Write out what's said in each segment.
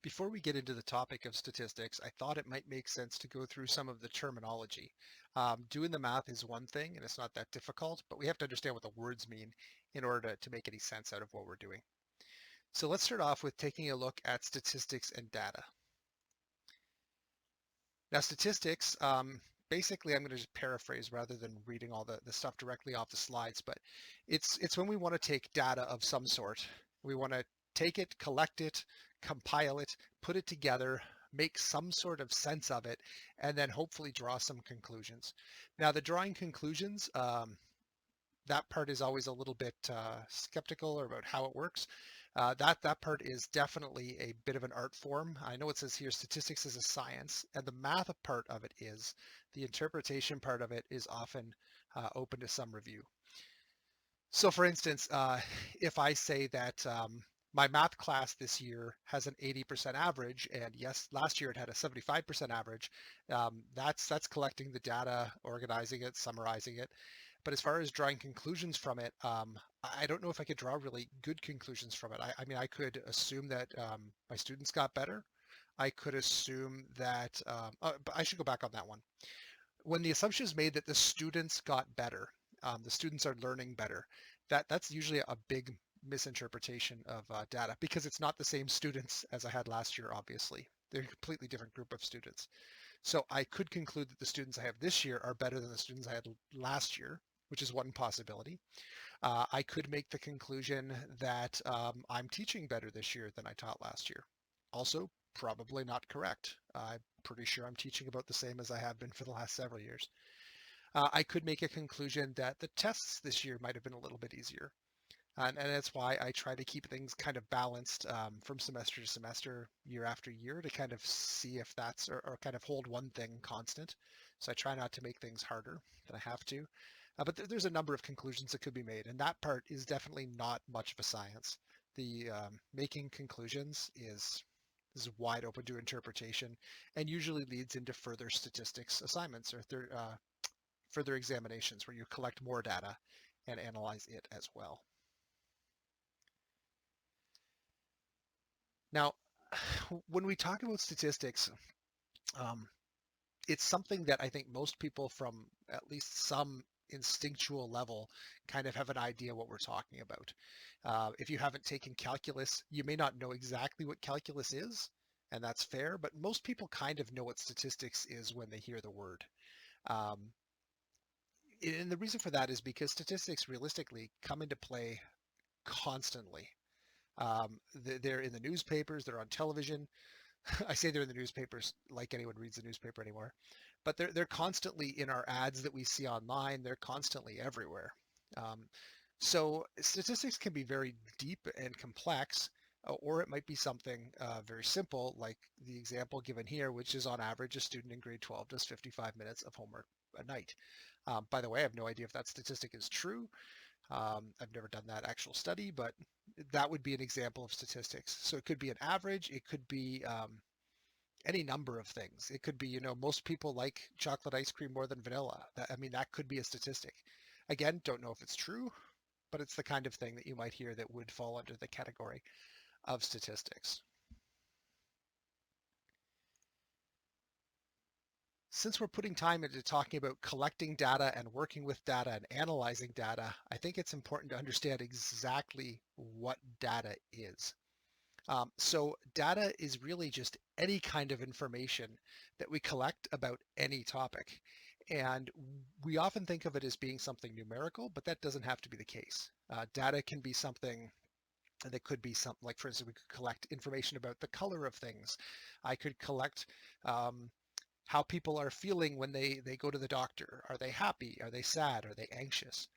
Before we get into the topic of statistics, I thought it might make sense to go through some of the terminology. Doing the math is one thing, and it's not that difficult, but we have to understand what the words mean in order to make any sense out of what we're doing. So let's start off with taking a look at statistics and data. Now, statistics, basically, I'm going to just paraphrase rather than reading all the stuff directly off the slides, but it's when we want to take data of some sort. We want to take it, collect it, compile it, put it together, make some sort of sense of it, and then hopefully draw some conclusions. Now, the drawing conclusions, that part is always a little bit skeptical about how it works. That part is definitely a bit of an art form. I know it says here statistics is a science, and the math part of it is. The interpretation part of it is often open to some review. So, for instance, if I say that my math class this year has an 80% average, and yes, last year it had a 75% average, that's collecting the data, organizing it, summarizing it. But as far as drawing conclusions from it, I don't know if I could draw really good conclusions from it. I mean, I could assume that my students got better. I could assume that, but I should go back on that one. When the assumption is made that the students got better, the students are learning better, that's usually a big misinterpretation of data because it's not the same students as I had last year, obviously. They're a completely different group of students. So I could conclude that the students I have this year are better than the students I had last year, which is one possibility. I could make the conclusion that I'm teaching better this year than I taught last year. Also, probably not correct. I'm pretty sure I'm teaching about the same as I have been for the last several years. I could make a conclusion that the tests this year might have been a little bit easier. And that's why I try to keep things kind of balanced from semester to semester, year after year, to kind of see if that's, or kind of hold one thing constant. So I try not to make things harder than I have to. But there's a number of conclusions that could be made, and that part is definitely not much of a science. The making conclusions is wide open to interpretation, and usually leads into further statistics assignments or further examinations where you collect more data and analyze it as well. Now, when we talk about statistics, um, it's something that I think most people from at least some instinctual level kind of have an idea what we're talking about. If you haven't taken calculus, you may not know exactly what calculus is, and that's fair, but most people kind of know what statistics is when they hear the word. Um, and the reason for that is because statistics realistically come into play constantly. They're in the newspapers, they're on television. I say they're in the newspapers like anyone reads the newspaper anymore, but they're constantly in our ads that we see online. They're constantly everywhere. Um, so statistics can be very deep and complex, or it might be something very simple, like the example given here, which is on average a student in grade 12 does 55 minutes of homework a night. By the way, I have no idea if that statistic is true. I've never done that actual study, but that would be an example of statistics. So it could be an average. It could be any number of things. It could be, most people like chocolate ice cream more than vanilla. I mean, that could be a statistic. Again, don't know if it's true, but it's the kind of thing that you might hear that would fall under the category of statistics. Since we're putting time into talking about collecting data and working with data and analyzing data, I think it's important to understand exactly what data is. So data is really just any kind of information that we collect about any topic. And we often think of it as being something numerical, but that doesn't have to be the case. Data can be something that could be something like, for instance, we could collect information about the color of things. I could collect how people are feeling when they go to the doctor. Are they happy? Are they sad? Are they anxious?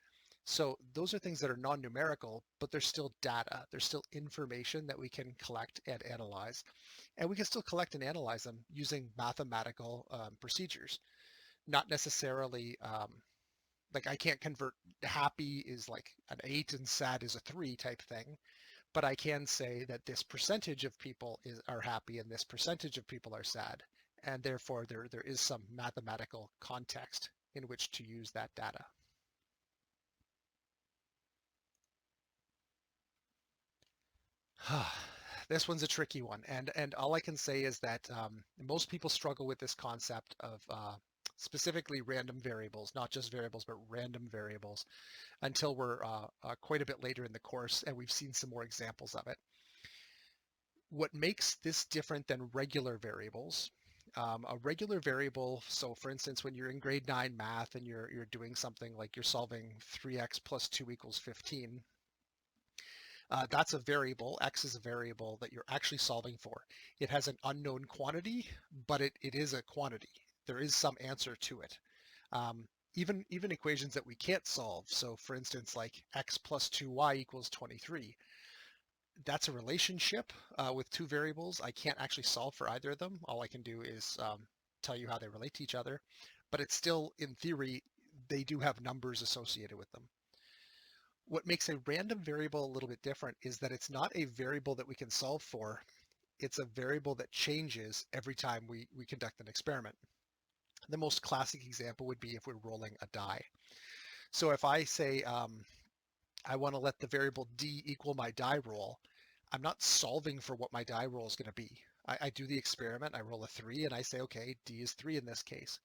So those are things that are non-numerical, but they're still data. They're still information that we can collect and analyze. And we can still collect and analyze them using mathematical procedures. Not necessarily like I can't convert happy is like an 8 and sad is a 3 type thing, but I can say that this percentage of people are happy and this percentage of people are sad. And therefore there is some mathematical context in which to use that data. This one's a tricky one, and all I can say is that most people struggle with this concept of specifically random variables, not just variables, but random variables, until we're quite a bit later in the course, and we've seen some more examples of it. What makes this different than regular variables? A regular variable, so for instance, when you're in grade 9 math and you're doing something like you're solving 3x plus 2 equals 15, that's a variable. X is a variable that you're actually solving for. It has an unknown quantity, but it is a quantity. There is some answer to it. Um, even equations that we can't solve. So for instance, like x plus 2y equals 23. That's a relationship with two variables. I can't actually solve for either of them. All I can do is tell you how they relate to each other. But it's still, in theory, they do have numbers associated with them. What makes a random variable a little bit different is that it's not a variable that we can solve for. It's a variable that changes every time we conduct an experiment. The most classic example would be if we're rolling a die. So if I say I want to let the variable d equal my die roll, I'm not solving for what my die roll is going to be. I do the experiment, I roll a 3, and I say, okay, d is 3 in this case.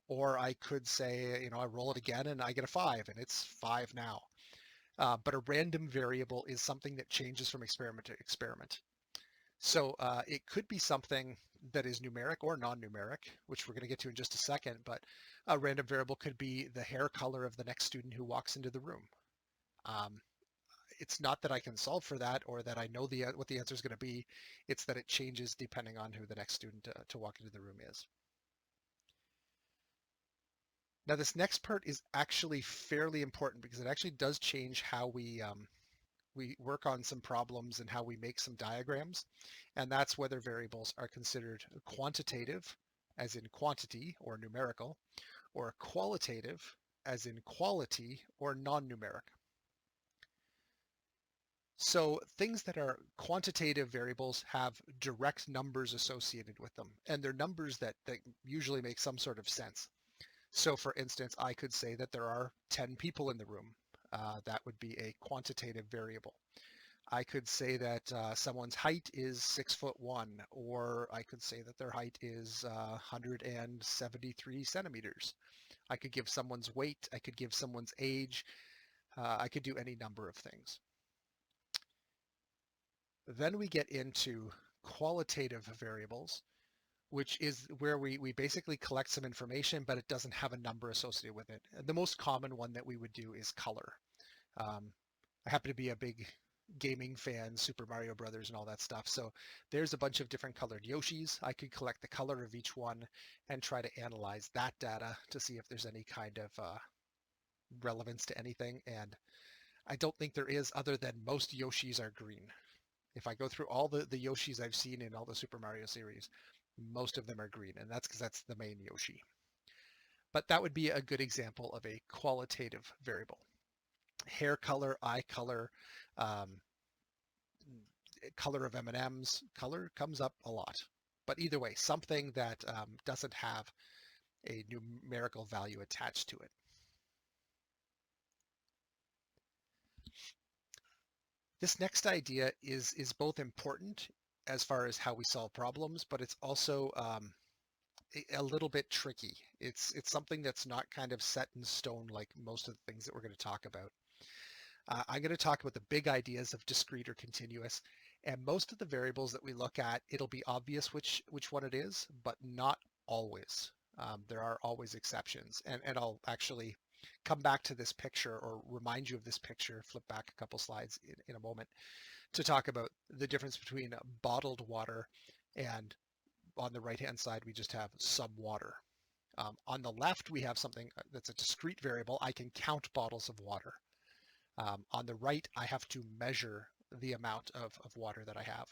Or I could say, I roll it again and I get a 5, and it's 5 now. But a random variable is something that changes from experiment to experiment. So it could be something that is numeric or non-numeric, which we're going to get to in just a second, but a random variable could be the hair color of the next student who walks into the room. Um, it's not that I can solve for that or that I know what the answer is going to be. It's that it changes depending on who the next student to walk into the room is. Now, this next part is actually fairly important because it actually does change how we work on some problems and how we make some diagrams, and that's whether variables are considered quantitative, as in quantity or numerical, or qualitative, as in quality or non-numeric. So things that are quantitative variables have direct numbers associated with them, and they're numbers that usually make some sort of sense. So for instance, I could say that there are 10 people in the room. That would be a quantitative variable. I could say that someone's height is 6'1", or I could say that their height is 173 centimeters. I could give someone's weight. I could give someone's age. I could do any number of things. Then we get into qualitative variables, which is where we basically collect some information, but it doesn't have a number associated with it. The most common one that we would do is color. I happen to be a big gaming fan, Super Mario Brothers and all that stuff. So there's a bunch of different colored Yoshis. I could collect the color of each one and try to analyze that data to see if there's any kind of relevance to anything. And I don't think there is, other than most Yoshis are green. If I go through all the Yoshis I've seen in all the Super Mario series, most of them are green, and that's because that's the main Yoshi. But that would be a good example of a qualitative variable. Hair color, eye color, um, color of M&Ms, color comes up a lot. But either way, something that doesn't have a numerical value attached to it. This next idea is both important as far as how we solve problems, but it's also a little bit tricky. It's something that's not kind of set in stone like most of the things that we're going to talk about. I'm going to talk about the big ideas of discrete or continuous, and most of the variables that we look at, it'll be obvious which one it is, but not always. There are always exceptions, and I'll actually come back to this picture or remind you of this picture, flip back a couple slides in a moment, to talk about the difference between bottled water and on the right-hand side, we just have some water. On the left, we have something that's a discrete variable. I can count bottles of water. On the right, I have to measure the amount of water that I have.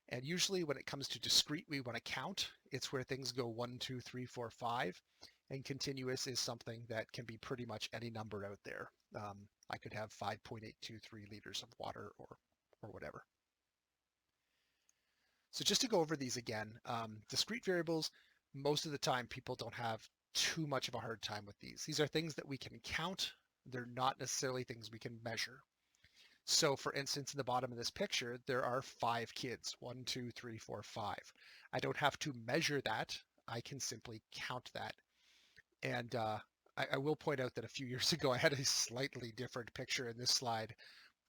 And usually when it comes to discrete, we want to count. It's where things go 1, 2, 3, 4, 5. And continuous is something that can be pretty much any number out there. I could have 5.823 liters of water or whatever. So just to go over these again, discrete variables, most of the time people don't have too much of a hard time with these. These are things that we can count. They're not necessarily things we can measure. So for instance, in the bottom of this picture, there are 5 kids, 1, 2, 3, 4, 5. I don't have to measure that. I can simply count that. And I will point out that a few years ago, I had a slightly different picture in this slide,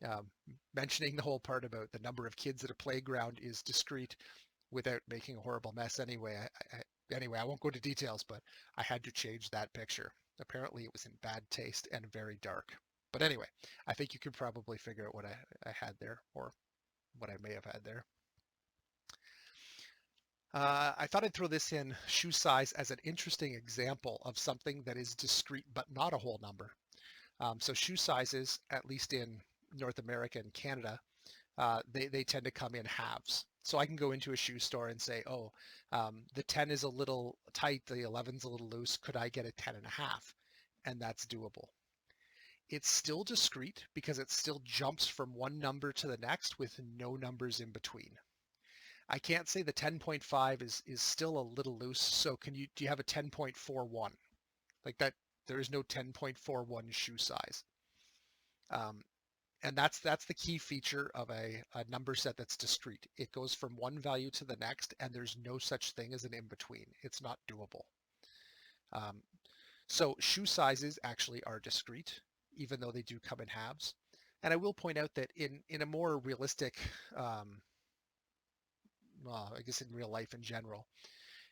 um, mentioning the whole part about the number of kids at a playground is discrete without making a horrible mess anyway. Anyway, I won't go into details, but I had to change that picture. Apparently, it was in bad taste and very dark. But anyway, I think you can probably figure out what I had there, or what I may have had there. I thought I'd throw this in, shoe size, as an interesting example of something that is discrete but not a whole number. So shoe sizes, at least in North America and Canada, they tend to come in halves. So I can go into a shoe store and say, oh, the 10 is a little tight, the 11's a little loose. Could I get a 10 and a half? And that's doable. It's still discrete because it still jumps from one number to the next with no numbers in between. I can't say the 10.5 is still a little loose. So do you have a 10.41? Like that, there is no 10.41 shoe size. Um, and that's the key feature of a number set that's discrete. It goes from one value to the next, and there's no such thing as an in-between. It's not doable. Um, so shoe sizes actually are discrete, even though they do come in halves. And I will point out that in a more realistic, well, I guess in real life in general,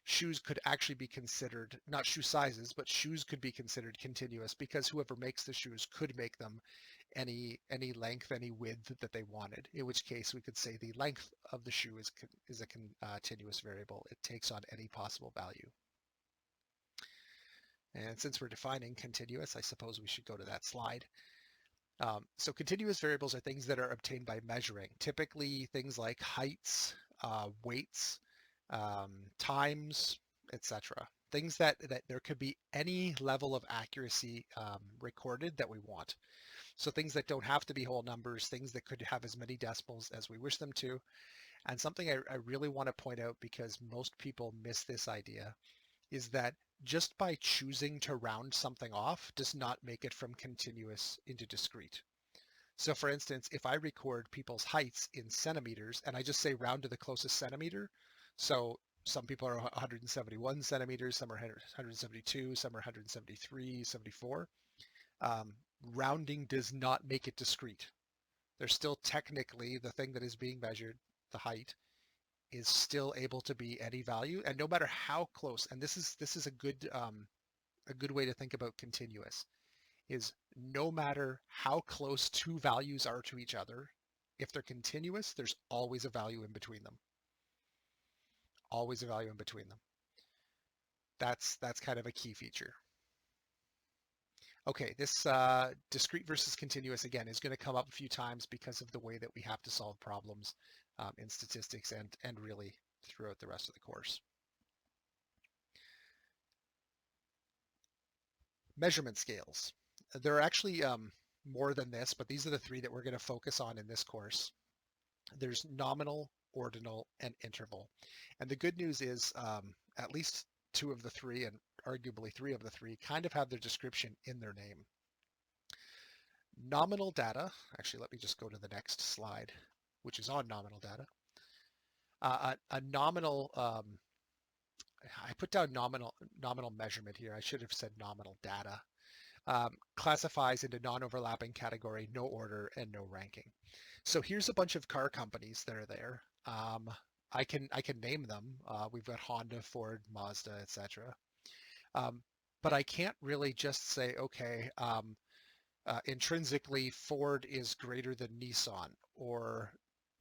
shoes could actually be considered, not shoe sizes, but shoes could be considered continuous because whoever makes the shoes could make them any length, any width that they wanted. In which case, we could say the length of the shoe is a continuous variable. It takes on any possible value. And since we're defining continuous, I suppose we should go to that slide. So continuous variables are things that are obtained by measuring, typically things like heights, weights, times, etc. Things that there could be any level of accuracy recorded that we want. So things that don't have to be whole numbers, things that could have as many decimals as we wish them to. And something I really want to point out, because most people miss this idea, is that just by choosing to round something off does not make it from continuous into discrete. So for instance, if I record people's heights in centimeters and I just say round to the closest centimeter, so some people are 171 centimeters, some are 172, some are 173, 74. Rounding does not make it discrete. There's still technically the thing that is being measured, the height, is still able to be any value, and no matter how close. And this is a good way to think about continuous. Is no matter how close two values are to each other, if they're continuous, there's always a value in between them. Always a value in between them. That's kind of a key feature. Okay, this discrete versus continuous, again, is going to come up a few times because of the way that we have to solve problems in statistics and really throughout the rest of the course. Measurement scales. There are actually more than this, but these are the 3 that we're going to focus on in this course. There's nominal, ordinal, and interval. And the good news is at least 2 of the 3, and arguably 3 of the 3, kind of have their description in their name. Nominal data, actually, let me just go to the next slide, which is on nominal data. A nominal, I put down nominal measurement here. I should have said nominal data. Classifies into non-overlapping category, no order, and no ranking. So here's a bunch of car companies that are there. I can name them. We've got Honda, Ford, Mazda, etc. But I can't really just say, okay, intrinsically Ford is greater than Nissan, or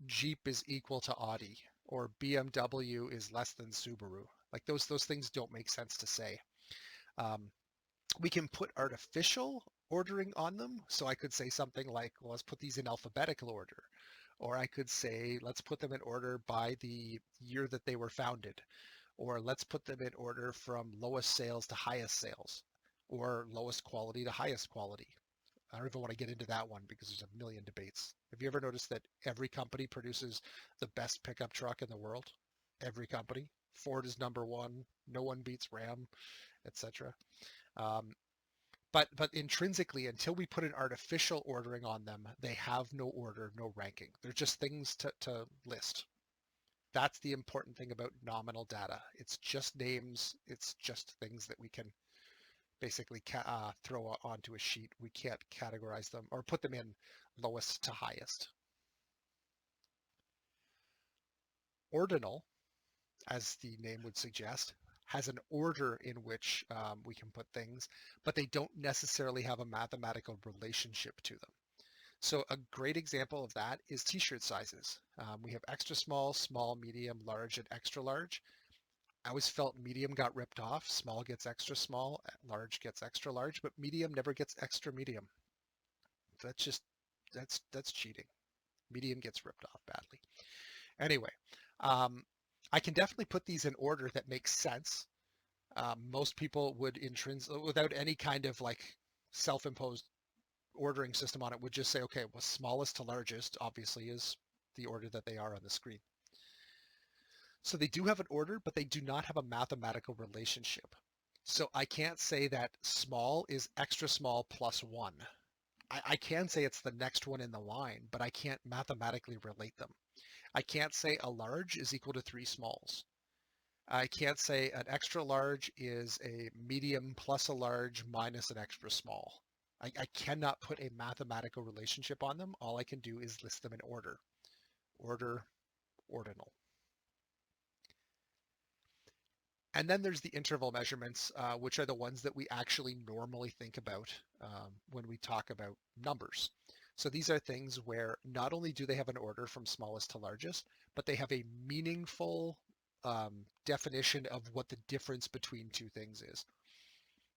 Jeep is equal to Audi, or BMW is less than Subaru. Like those things don't make sense to say. We can put artificial ordering on them. So I could say something like, well, let's put these in alphabetical order. Or I could say, let's put them in order by the year that they were founded. Or let's put them in order from lowest sales to highest sales. Or lowest quality to highest quality. I don't even want to get into that one because there's a million debates. Have you ever noticed that every company produces the best pickup truck in the world? Every company. Ford is number 1. No one beats Ram, etc. But intrinsically, until we put an artificial ordering on them, they have no order, no ranking. They're just things to list. That's the important thing about nominal data. It's just names. It's just things that we can basically throw onto a sheet. We can't categorize them or put them in lowest to highest. Ordinal, as the name would suggest, has an order in which we can put things, but they don't necessarily have a mathematical relationship to them. So a great example of that is t-shirt sizes. We have extra small, small, medium, large, and extra large. I always felt medium got ripped off, small gets extra small, large gets extra large, but medium never gets extra medium. That's just that's cheating. Medium gets ripped off badly. Anyway, um, I can definitely put these in order that makes sense. Most people would without any kind of like self-imposed ordering system on it, would just say, okay, well, smallest to largest obviously is the order that they are on the screen. So they do have an order, but they do not have a mathematical relationship. So I can't say that small is extra small plus one. I can say it's the next one in the line, but I can't mathematically relate them. I can't say a large is equal to three smalls. I can't say an extra large is a medium plus a large minus an extra small. I cannot put a mathematical relationship on them. All I can do is list them in order. Order, ordinal. And then there's the interval measurements, which are the ones that we actually normally think about when we talk about numbers. So these are things where not only do they have an order from smallest to largest, but they have a meaningful definition of what the difference between two things is.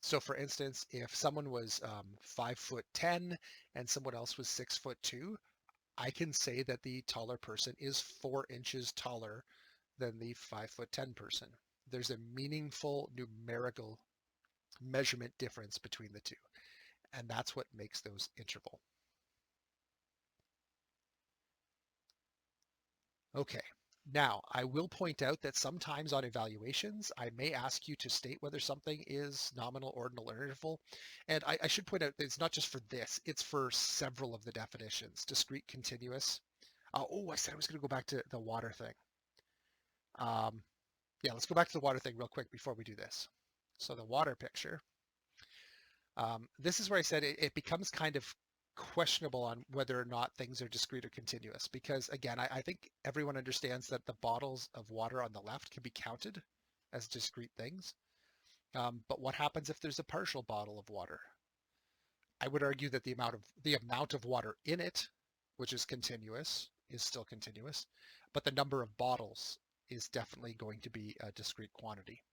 So for instance, if someone was 5'10" and someone else was 6'2", I can say that the taller person is 4 inches taller than the 5'10" person. There's a meaningful numerical measurement difference between the two, and that's what makes those interval. Okay, now I will point out that sometimes on evaluations, I may ask you to state whether something is nominal, ordinal, or interval. And I should point out that it's not just for this, it's for several of the definitions. Discrete, continuous. Oh, I said I was going to go back to the water thing. Yeah, let's go back to the water thing real quick before we do this. So the water picture. This is where I said it becomes kind of questionable on whether or not things are discrete or continuous, because again, I think everyone understands that the bottles of water on the left can be counted as discrete things. But what happens if there's a partial bottle of water? I would argue that the amount of water in it, which is continuous, is still continuous, but the number of bottles is definitely going to be a discrete quantity.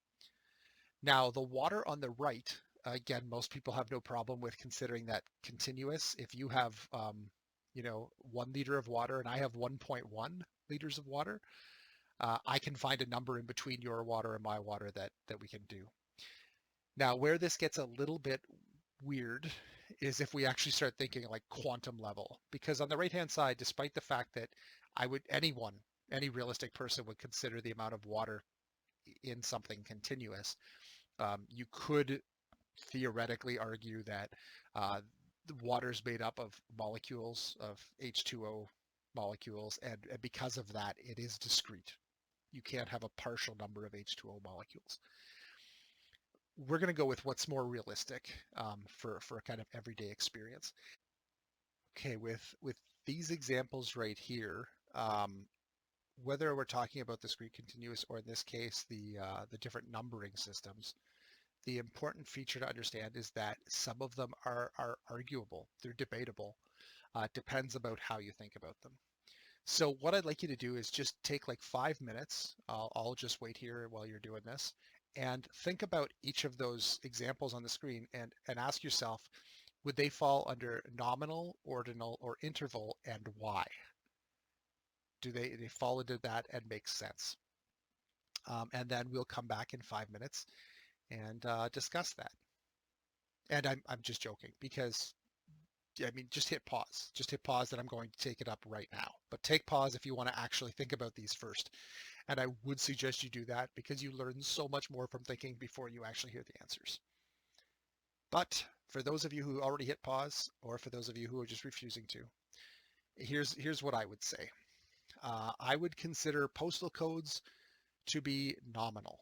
Now, the water on the right, again, most people have no problem with considering that continuous. If you have, 1 liter of water and I have 1.1 liters of water, I can find a number in between your water and my water that we can do. Now, where this gets a little bit weird is if we actually start thinking like quantum level, because on the right-hand side, despite the fact that any realistic person would consider the amount of water in something continuous, you could theoretically argue that the water is made up of molecules of H2O molecules, and because of that, it is discrete. You can't have a partial number of H2O molecules. We're going to go with what's more realistic for a kind of everyday experience. Okay, with these examples right here, whether we're talking about discrete, continuous, or in this case the different numbering systems, the important feature to understand is that some of them are arguable. They're debatable. Depends about how you think about them. So what I'd like you to do is just take like 5 minutes. I'll just wait here while you're doing this, and think about each of those examples on the screen and ask yourself, would they fall under nominal, ordinal, or interval, and why? Do they fall into that and make sense? And then we'll come back in 5 minutes and discuss that. And I'm just joking, because I mean, just hit pause. Just hit pause, that I'm going to take it up right now. But take pause if you want to actually think about these first. And I would suggest you do that, because you learn so much more from thinking before you actually hear the answers. But for those of you who already hit pause, or for those of you who are just refusing to, here's what I would say. I would consider postal codes to be nominal.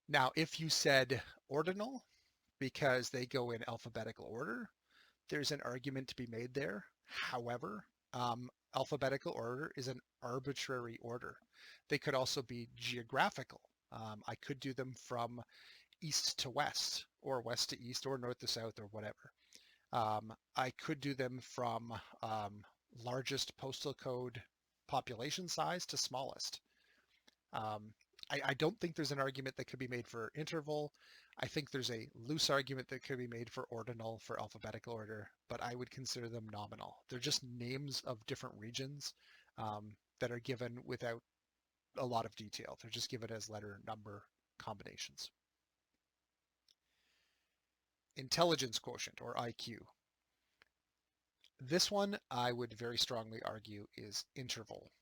Now, if you said ordinal, because they go in alphabetical order, there's an argument to be made there. However, alphabetical order is an arbitrary order. They could also be geographical. I could do them from east to west, or west to east, or north to south, or whatever. I could do them from largest postal code population size to smallest. Um, I don't think there's an argument that could be made for interval. I think there's a loose argument that could be made for ordinal, for alphabetical order, but I would consider them nominal. They're just names of different regions that are given without a lot of detail. They're just given as letter number combinations. Intelligence quotient, or IQ. This one I would very strongly argue is interval.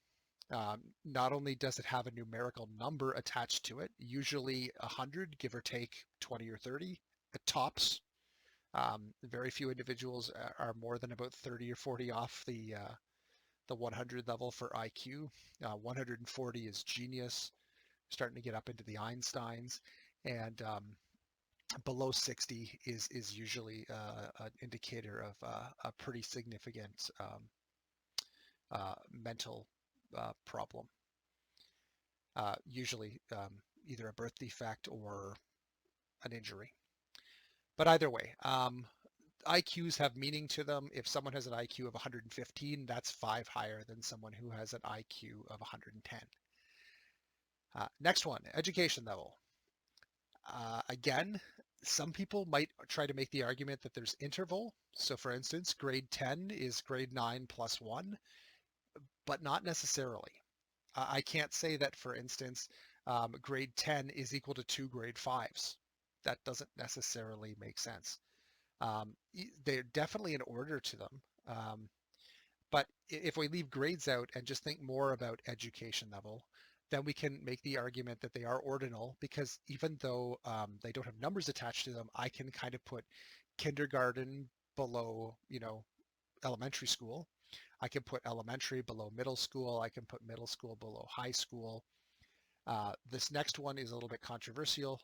Not only does it have a numerical number attached to it, usually 100, give or take 20 or 30, at tops. Very few individuals are more than about 30 or 40 off the 100 level for IQ. 140 is genius, starting to get up into the Einsteins, and below 60 is usually an indicator of a pretty significant mental problem. Usually either a birth defect or an injury. But either way, IQs have meaning to them. If someone has an IQ of 115, that's 5 higher than someone who has an IQ of 110. Next one, education level. Again, some people might try to make the argument that there's interval. So for instance, grade 10 is grade 9 plus 1, but not necessarily. I can't say that, for instance, grade 10 is equal to 2 grade 5s. That doesn't necessarily make sense. They're definitely in order to them. But if we leave grades out and just think more about education level, then we can make the argument that they are ordinal, because even though they don't have numbers attached to them, I can kind of put kindergarten below, elementary school. I can put elementary below middle school. I can put middle school below high school. This next one is a little bit controversial.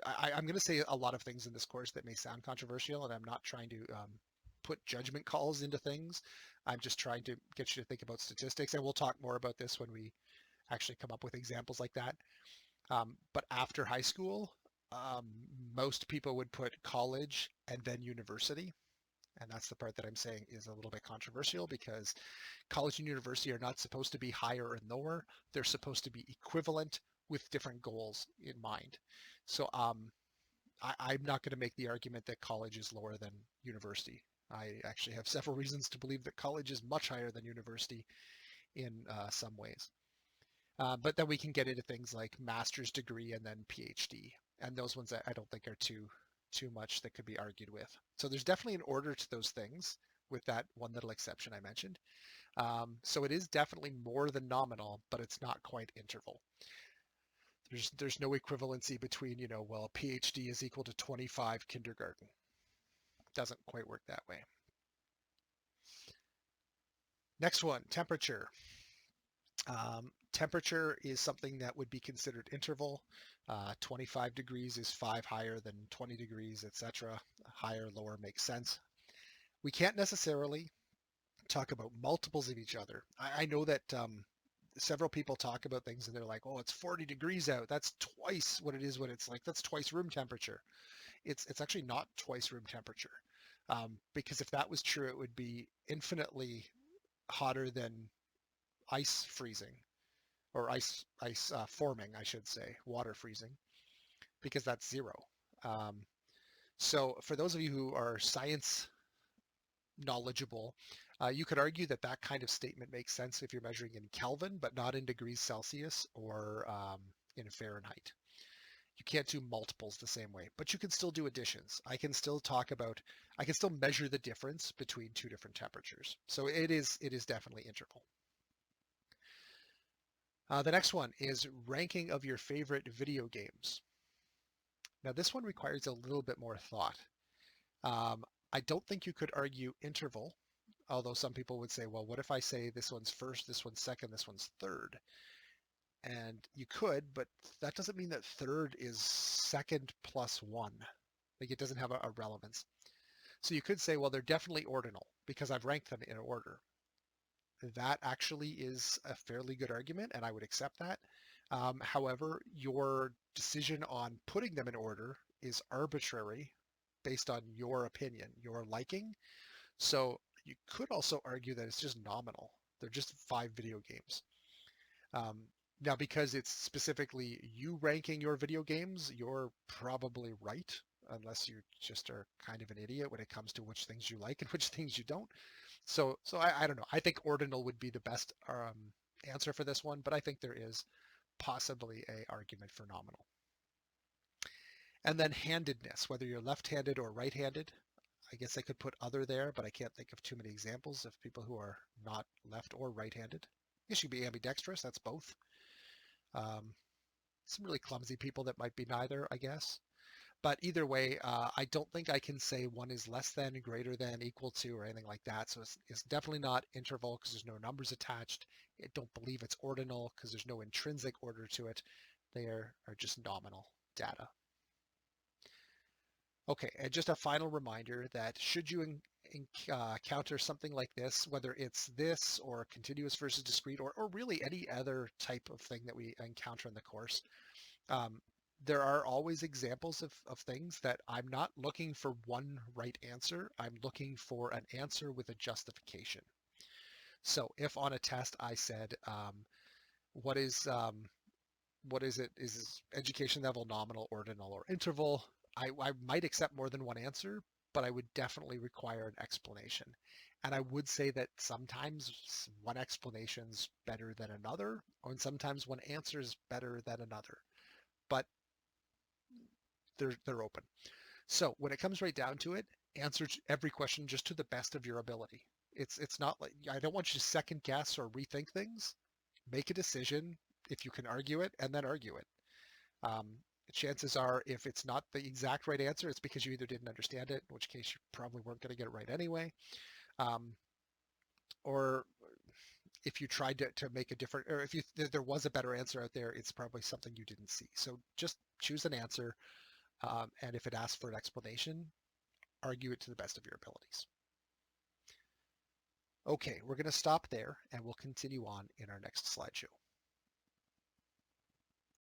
I'm going to say a lot of things in this course that may sound controversial, and I'm not trying to put judgment calls into things. I'm just trying to get you to think about statistics, and we'll talk more about this when we actually come up with examples like that. But after high school, most people would put college and then university. And that's the part that I'm saying is a little bit controversial, because college and university are not supposed to be higher and lower. They're supposed to be equivalent with different goals in mind. So I'm not going to make the argument that college is lower than university. I actually have several reasons to believe that college is much higher than university in some ways. But then we can get into things like master's degree and then PhD. And those ones I don't think are too much that could be argued with. So there's definitely an order to those things, with that one little exception I mentioned. So it is definitely more than nominal, but it's not quite interval. There's no equivalency between, well, a PhD is equal to 25 kindergarten. Doesn't quite work that way. Next one, temperature. Temperature is something that would be considered interval. 25 degrees is 5 higher than 20 degrees, etc. Higher, lower makes sense. We can't necessarily talk about multiples of each other. I know that several people talk about things and they're like, oh, it's 40 degrees out. That's twice what it is when it's like, that's twice room temperature. It's actually not twice room temperature. Because if that was true, it would be infinitely hotter than ice freezing, or ice forming, I should say, water freezing, because that's 0. So for those of you who are science knowledgeable, you could argue that that kind of statement makes sense if you're measuring in Kelvin, but not in degrees Celsius or in Fahrenheit. You can't do multiples the same way, but you can still do additions. I can still measure the difference between two different temperatures. So it is definitely interval. The next one is ranking of your favorite video games. Now this one requires a little bit more thought. Um, I don't think you could argue interval, although some people would say, well, what if I say this one's first, this one's second, this one's third? And you could, but that doesn't mean that third is second plus one. Like it doesn't have a relevance. So you could say, well, they're definitely ordinal because I've ranked them in order. That actually is a fairly good argument, and I would accept that. However, your decision on putting them in order is arbitrary based on your opinion, your liking. So you could also argue that it's just nominal. They're just 5 video games. Um, Now, because it's specifically you ranking your video games, you're probably right, unless you just are kind of an idiot when it comes to which things you like and which things you don't. So I don't know. I think ordinal would be the best answer for this one, but I think there is possibly a argument for nominal. And then handedness, whether you're left-handed or right-handed. I guess I could put other there, but I can't think of too many examples of people who are not left or right-handed. I guess you could be ambidextrous, that's both. Um, some really clumsy people that might be neither, I guess. But either way, I don't think I can say one is less than, greater than, equal to, or anything like that. So it's definitely not interval because there's no numbers attached. I don't believe it's ordinal because there's no intrinsic order to it. They are just nominal data. Okay, and just a final reminder that should you encounter something like this, whether it's this or continuous versus discrete, or really any other type of thing that we encounter in the course, um, there are always examples of things that I'm not looking for one right answer. I'm looking for an answer with a justification. So if on a test I said, what is what is it? Is education level nominal, ordinal, or interval? I might accept more than one answer, but I would definitely require an explanation. And I would say that sometimes one explanation's better than another, or sometimes one answer is better than another. But they're open. So when it comes right down to it, answer every question just to the best of your ability. It's not like I don't want you to second guess or rethink things. Make a decision if you can argue it, and then argue it. Um, Chances are, if it's not the exact right answer, it's because you either didn't understand it, in which case you probably weren't going to get it right anyway, um, or if you tried to make a different, or if there was a better answer out there, it's probably something you didn't see. So just choose an answer, and if it asks for an explanation, argue it to the best of your abilities. Okay, we're going to stop there and we'll continue on in our next slideshow.